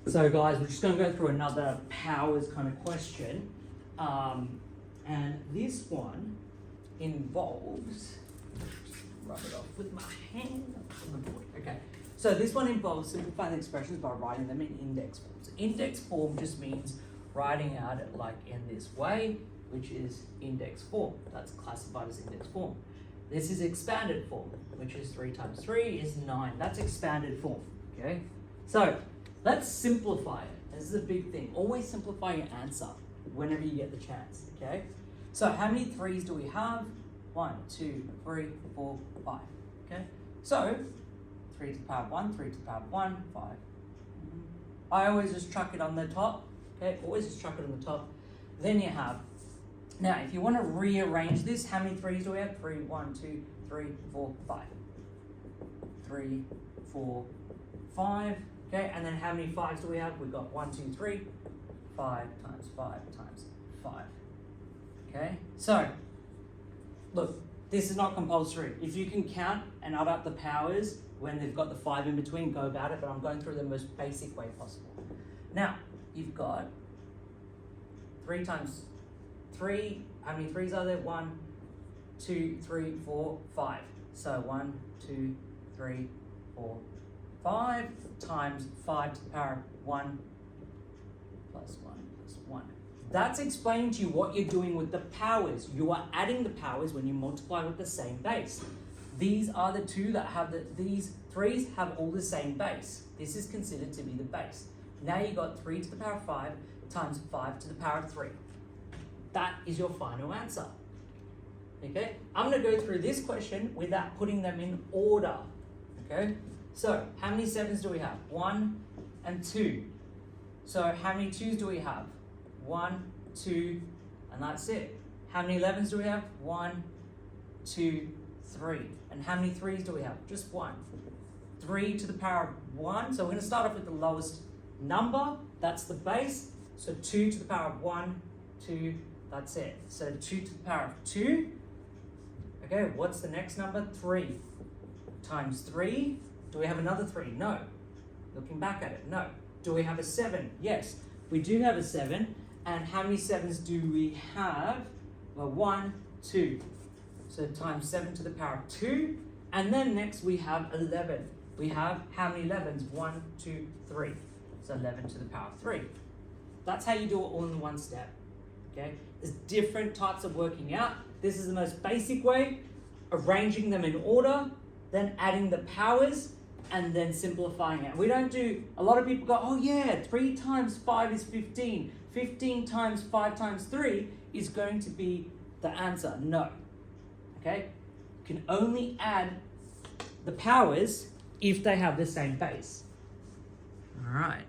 So guys, we're just going to go through another powers kind of question. And this one involves, rub it off with my hand on the board. Okay, so this one involves simplifying the expressions by writing them in index form. So index form just means writing out it like in this way, which is index form. That's classified as index form. This is expanded form, which is 3 times 3 is 9. That's expanded form, okay? So let's simplify it. This is a big thing. Always simplify your answer whenever you get the chance, okay? So how many 3's do we have? 1, 2, 3, 4, 5, okay? So 3 to the power of 1, 3 to the power of 1, 5. I always just chuck it on the top, okay? Always just chuck it on the top. Then you have, now if you want to rearrange this, how many 3's do we have? 3, 1, 2, 3, 4, 5. 3, 4, 5. Okay, and then how many 5's do we have? We've got 1, 2, 3, 5 times 5 times 5. Okay, so look, this is not compulsory. If you can count and add up the powers when they've got the 5 in between, go about it, but I'm going through the most basic way possible. Now, you've got 3 times 3, how many 3's are there? 1, 2, 3, 4, 5. So 1, 2, 3, 4, 5 times 5 to the power of 1 plus 1 plus 1. That's explaining to you what you're doing with the powers. You are adding the powers when you multiply with the same base. These are the two that have these 3's have all the same base. This is considered to be the base. Now you've got 3 to the power of 5 times 5 to the power of 3. That is your final answer. Okay? I'm going to go through this question without putting them in order. Okay? So, how many 7's do we have? 1 and 2. So, how many 2's do we have? 1, 2, and that's it. How many 11's do we have? 1, 2, 3. And how many 3's do we have? Just 1. 3 to the power of 1. So, we're going to start off with the lowest number. That's the base. So, 2 to the power of 1, 2, that's it. So, 2 to the power of 2. Okay, what's the next number? 3 times 3. Do we have another 3? No. Looking back at it, no. Do we have a 7? Yes, we do have a 7. And how many 7's do we have? Well, 1, 2. So times 7 to the power of 2. And then next we have 11. We have how many 11's? 1, 2, 3. So 11 to the power of 3. That's how you do it all in one step. Okay? There's different types of working out. This is the most basic way, arranging them in order, then adding the powers, and then simplifying it. We don't do, a lot of people go, oh yeah, 3 times 5 is 15. 15 times 5 times 3 is going to be the answer. No. Okay? You can only add the powers if they have the same base. All right.